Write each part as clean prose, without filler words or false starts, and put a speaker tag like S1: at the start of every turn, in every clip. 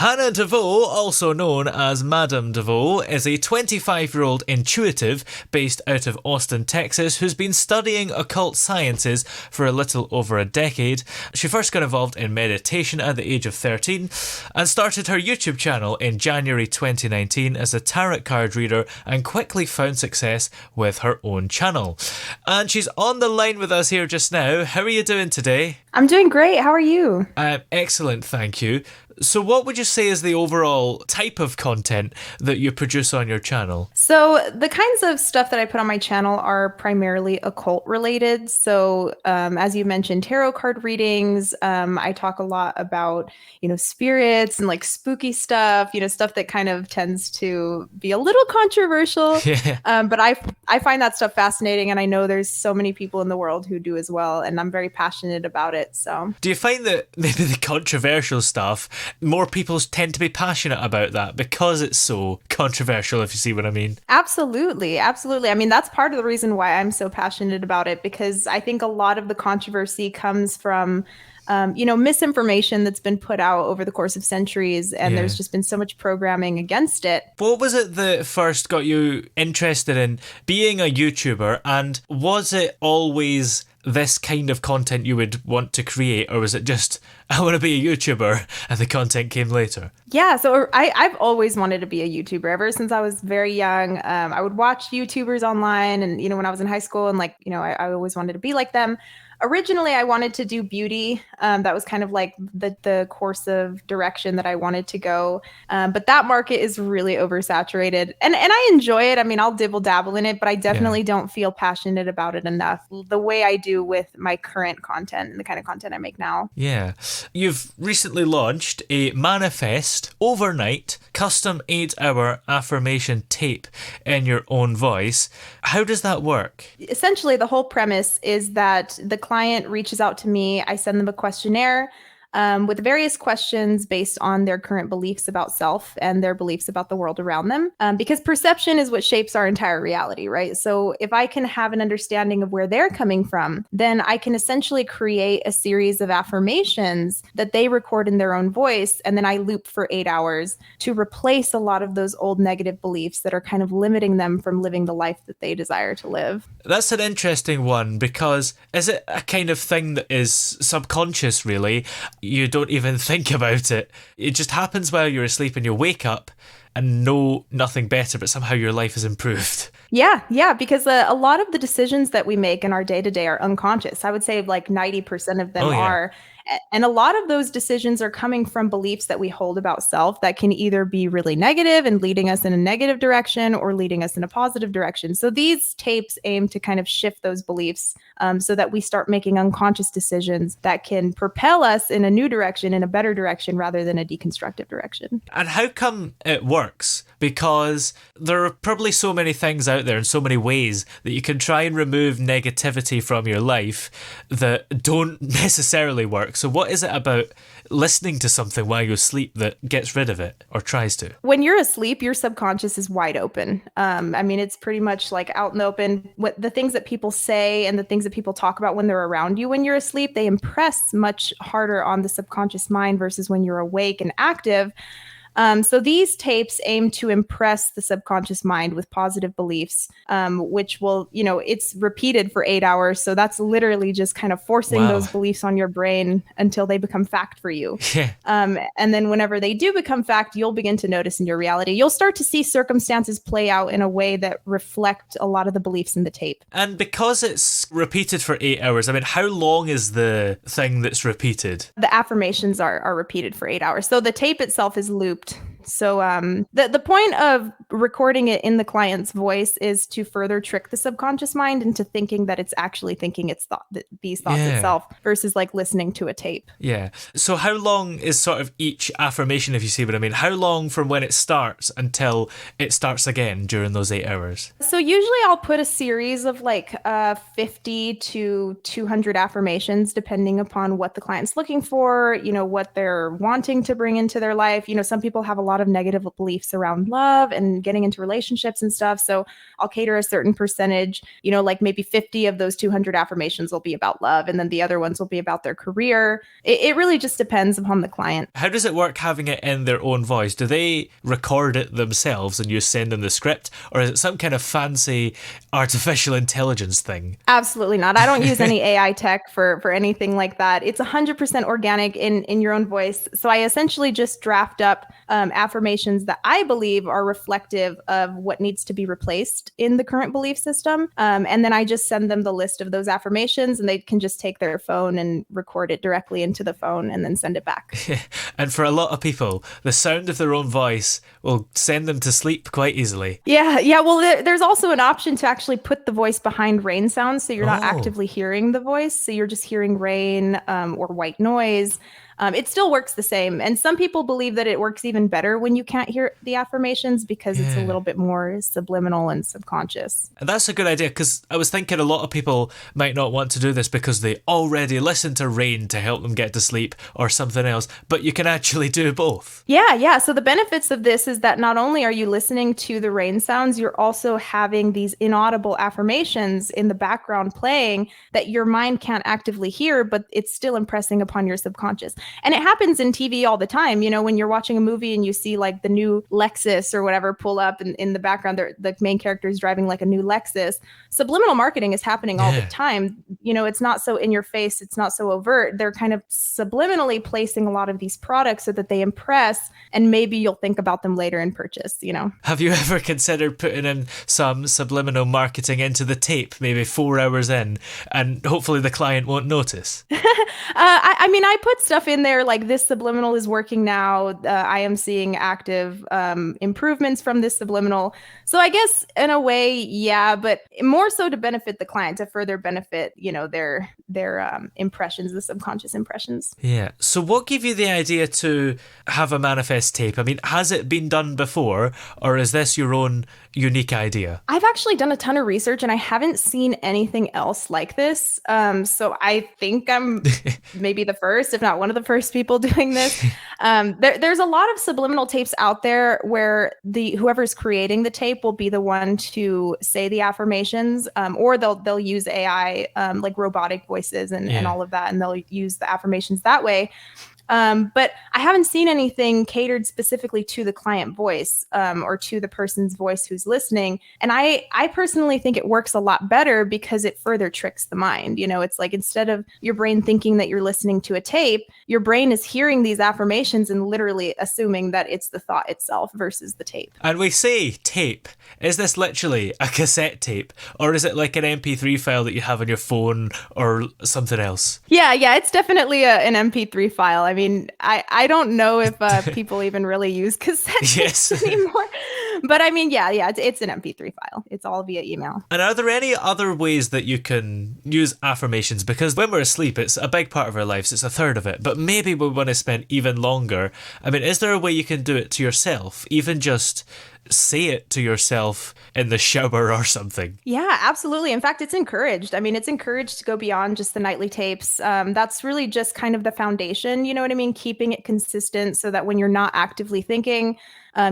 S1: Hannah DeVaux, also known as Madame DeVaux, is a 25-year-old intuitive based out of Austin, Texas, who's been studying occult sciences for a little over a decade. She first got involved in meditation at the age of 13 and started her YouTube channel in January 2019 as a tarot card reader and quickly found success with her own channel. And she's on the line with us here just now. How are you doing today?
S2: I'm doing great. How are you?
S1: Excellent, thank you. So what would you say is the overall type of content that you produce on your channel?
S2: So the kinds of stuff that I put on my channel are primarily occult related. So as you mentioned, tarot card readings. I talk a lot about, spirits and like spooky stuff, stuff that kind of tends to be a little controversial.
S1: Yeah.
S2: But I find that stuff fascinating, and I know there's so many people in the world who do as well. And I'm very passionate about it. So
S1: do you find that maybe the controversial stuff, more people tend to be passionate about that because it's so controversial, if you see what I mean?
S2: Absolutely. Absolutely. I mean, that's part of the reason why I'm so passionate about it, because I think a lot of the controversy comes from misinformation that's been put out over the course of centuries, and there's just been so much programming against it.
S1: What was it that first got you interested in being a YouTuber, and was it always this kind of content you would want to create, or was it just, I want to be a YouTuber, and the content came later?
S2: Yeah, so I've always wanted to be a YouTuber ever since I was very young. I would watch YouTubers online, and when I was in high school, and I always wanted to be like them. Originally, I wanted to do beauty. That was kind of like the course of direction that I wanted to go. But that market is really oversaturated. And I enjoy it. I mean, I'll dibble dabble in it, but I definitely don't feel passionate about it enough the way I do with my current content and the kind of content I make now.
S1: Yeah. You've recently launched a manifest overnight custom 8-hour affirmation tape in your own voice. How does that work?
S2: Essentially, the whole premise is that the client reaches out to me. I send them a questionnaire with various questions based on their current beliefs about self and their beliefs about the world around them. Because perception is what shapes our entire reality, right? So if I can have an understanding of where they're coming from, then I can essentially create a series of affirmations that they record in their own voice. And then I loop for 8 hours to replace a lot of those old negative beliefs that are kind of limiting them from living the life that they desire to live.
S1: That's an interesting one, because is it a kind of thing that is subconscious, really? You don't even think about it. It just happens while you're asleep, and you wake up and know nothing better, but somehow your life is improved.
S2: Yeah, because a lot of the decisions that we make in our day-to-day are unconscious. I would say like 90% of them are. And a lot of those decisions are coming from beliefs that we hold about self that can either be really negative and leading us in a negative direction or leading us in a positive direction. So these tapes aim to kind of shift those beliefs so that we start making unconscious decisions that can propel us in a new direction, in a better direction, rather than a deconstructive direction.
S1: And how come it works? Because there are probably so many things out there and so many ways that you can try and remove negativity from your life that don't necessarily work. So what is it about listening to something while you sleep that gets rid of it, or tries to?
S2: When you're asleep, your subconscious is wide open. It's pretty much like out in the open. What the things that people say and the things that people talk about when they're around you when you're asleep, they impress much harder on the subconscious mind versus when you're awake and active. So these tapes aim to impress the subconscious mind with positive beliefs, which will, it's repeated for 8 hours. So that's literally just kind of forcing those beliefs on your brain until they become fact for you.
S1: Yeah.
S2: And then whenever they do become fact, you'll begin to notice in your reality, you'll start to see circumstances play out in a way that reflect a lot of the beliefs in the tape.
S1: And because it's repeated for 8 hours, I mean, how long is the thing that's repeated?
S2: The affirmations are repeated for 8 hours. So the tape itself is looped. So the point of recording it in the client's voice is to further trick the subconscious mind into thinking that it's actually thinking these thoughts itself, versus like listening to a tape.
S1: Yeah. So how long is sort of each affirmation, if you see what I mean? How long from when it starts until it starts again during those 8 hours?
S2: So usually I'll put a series of like 50 to 200 affirmations, depending upon what the client's looking for, what they're wanting to bring into their life. Some people have a lot lot of negative beliefs around love and getting into relationships and stuff. So I'll cater a certain percentage, like maybe 50 of those 200 affirmations will be about love, and then the other ones will be about their career. It really just depends upon the client.
S1: How does it work having it in their own voice? Do they record it themselves and you send them the script, or is it some kind of fancy artificial intelligence thing?
S2: Absolutely not. I don't use any AI tech for anything like that. It's 100% organic in your own voice. So I essentially just draft up affirmations that I believe are reflective of what needs to be replaced in the current belief system. And then I just send them the list of those affirmations, and they can just take their phone and record it directly into the phone and then send it back.
S1: And for a lot of people, the sound of their own voice will send them to sleep quite easily.
S2: Yeah. Well, there's also an option to actually put the voice behind rain sounds, so you're not actively hearing the voice. So you're just hearing rain or white noise. It still works the same. And some people believe that it works even better when you can't hear the affirmations because it's a little bit more subliminal and subconscious.
S1: And that's a good idea, because I was thinking a lot of people might not want to do this because they already listen to rain to help them get to sleep or something else, but you can actually do both.
S2: Yeah. So the benefits of this is that not only are you listening to the rain sounds, you're also having these inaudible affirmations in the background playing that your mind can't actively hear, but it's still impressing upon your subconscious. And it happens in TV all the time. When you're watching a movie and you see like the new Lexus or whatever pull up in the background, the main character is driving like a new Lexus. Subliminal marketing is happening all the time. It's not so in your face. It's not so overt. They're kind of subliminally placing a lot of these products so that they impress, and maybe you'll think about them later and purchase,
S1: Have you ever considered putting in some subliminal marketing into the tape, maybe 4 hours in, and hopefully the client won't notice?
S2: I put stuff in there like, this subliminal is working now. I am seeing active improvements from this subliminal. So I guess in a way, yeah, but more so to benefit the client, to further benefit, their impressions, the subconscious impressions.
S1: Yeah. So what gave you the idea to have a manifest tape? I mean, has it been done before, or is this your own unique idea?
S2: I've actually done a ton of research and I haven't seen anything else like this. So I think I'm maybe the first, if not one of the first people doing this. There's a lot of subliminal tapes out there where whoever's creating the tape will be the one to say the affirmations, or they'll use AI, like robotic voices and all of that, and they'll use the affirmations that way. But I haven't seen anything catered specifically to the client voice, or to the person's voice who's listening. And I personally think it works a lot better because it further tricks the mind. It's like, instead of your brain thinking that you're listening to a tape, your brain is hearing these affirmations and literally assuming that it's the thought itself versus the tape.
S1: And we say tape. Is this literally a cassette tape, or is it like an MP3 file that you have on your phone or something else?
S2: Yeah, it's definitely an MP3 file. I mean, I don't know if people even really use cassette tapes anymore. But I mean, yeah, it's an MP3 file. It's all via email.
S1: And are there any other ways that you can use affirmations? Because when we're asleep, it's a big part of our lives. It's a third of it. But maybe we want to spend even longer. I mean, is there a way you can do it to yourself? Even just say it to yourself in the shower or something?
S2: Yeah, absolutely. In fact, it's encouraged. I mean, it's encouraged to go beyond just the nightly tapes. That's really just kind of the foundation, you know what I mean? Keeping it consistent so that when you're not actively thinking,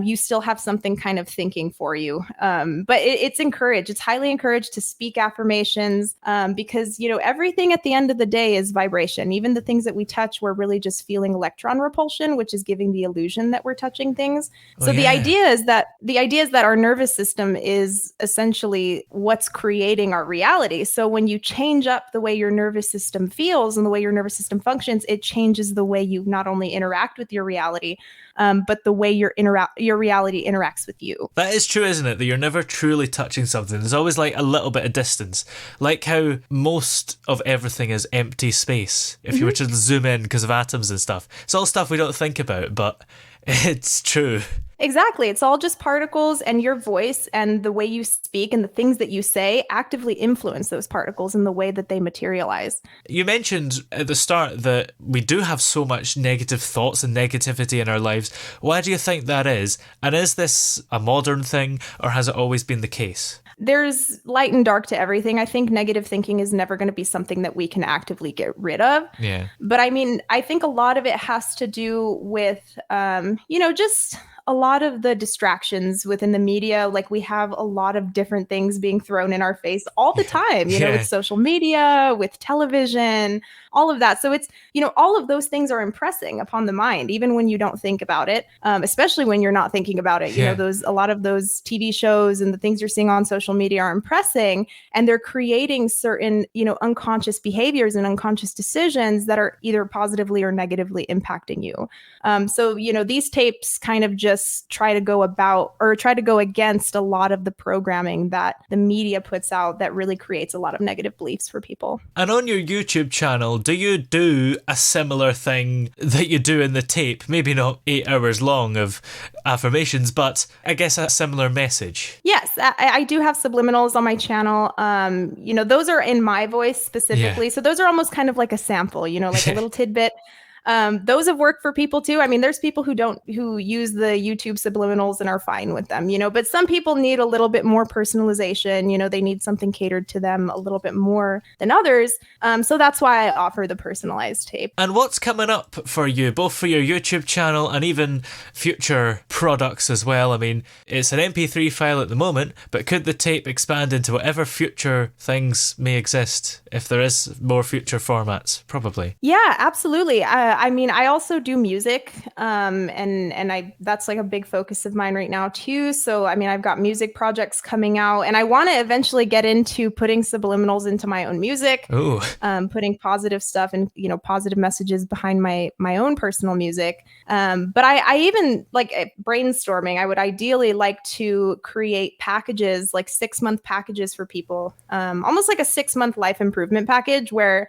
S2: you still have something kind of thinking for you. But it's encouraged. It's highly encouraged to speak affirmations, because, everything at the end of the day is vibration. Even the things that we touch, we're really just feeling electron repulsion, which is giving the illusion that we're touching things. So the idea is that our nervous system is essentially what's creating our reality. So when you change up the way your nervous system feels and the way your nervous system functions, it changes the way you not only interact with your reality, but the way your reality interacts with you.
S1: That is true, isn't it? That you're never truly touching something. There's always like a little bit of distance. Like how most of everything is empty space. If you were to zoom in because of atoms and stuff. It's all stuff we don't think about, but it's true.
S2: Exactly. It's all just particles, and your voice and the way you speak and the things that you say actively influence those particles in the way that they materialize. You
S1: mentioned at the start that we do have so much negative thoughts and negativity in our lives. Why do you think that is? And is this a modern thing, or has it always been the case?
S2: There's light and dark to everything. I think negative thinking is never going to be something that we can actively get rid of.
S1: Yeah.
S2: But I mean, I think a lot of it has to do with, just a lot of the distractions within the media. Like we have a lot of different things being thrown in our face all the time, with social media, with television, all of that. So it's, all of those things are impressing upon the mind, even when you don't think about it, especially when you're not thinking about it. A lot of those TV shows and the things you're seeing on social media are impressing, and they're creating certain, unconscious behaviors and unconscious decisions that are either positively or negatively impacting you. So, these tapes kind of just try to go against a lot of the programming that the media puts out that really creates a lot of negative beliefs for people.
S1: And on your YouTube channel, do you do a similar thing that you do in the tape? Maybe not 8 hours long of affirmations, but I guess a similar message.
S2: Yes, I do have subliminals on my channel. Those are in my voice specifically. So those are almost kind of like a sample, like a little tidbit. Those have worked for people too. I mean, there's people who use the YouTube subliminals and are fine with them, but some people need a little bit more personalization. They need something catered to them a little bit more than others. So that's why I offer the personalized tape.
S1: And what's coming up for you, both for your YouTube channel and even future products as well? I mean, it's an MP3 file at the moment, but could the tape expand into whatever future things may exist if there is more future formats? Probably.
S2: Yeah, absolutely. I also do music, and that's like a big focus of mine right now too. So, I've got music projects coming out, and I want to eventually get into putting subliminals into my own music.
S1: Ooh.
S2: Putting positive stuff and, positive messages behind my own personal music. But I even like brainstorming. I would ideally like to create packages, like 6-month packages for people, almost like a 6-month life improvement package where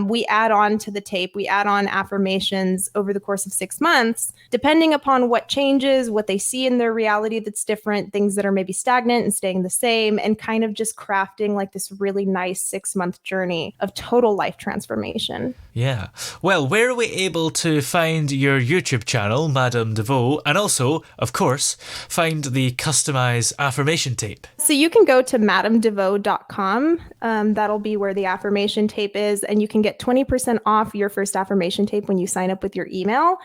S2: we add on to the tape, we add on affirmations over the course of 6 months, depending upon what changes, what they see in their reality that's different, things that are maybe stagnant and staying the same, and kind of just crafting like this really nice 6-month journey of total life transformation.
S1: Yeah. Well, where are we able to find your YouTube channel, Madame DeVaux, and also, of course, find the customized affirmation tape?
S2: So you can go to MadameDeVaux.com. That'll be where the affirmation tape is, and you can get 20% off your first affirmation tape when you sign up with your email.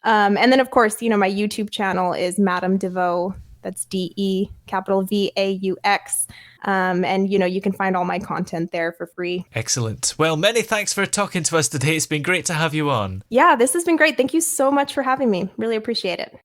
S2: And then, of course, my YouTube channel is Madame DeVaux. That's DE, capital VAUX. And, you can find all my content there for free.
S1: Excellent. Well, many thanks for talking to us today. It's been great to have you on.
S2: Yeah, this has been great. Thank you so much for having me. Really appreciate it.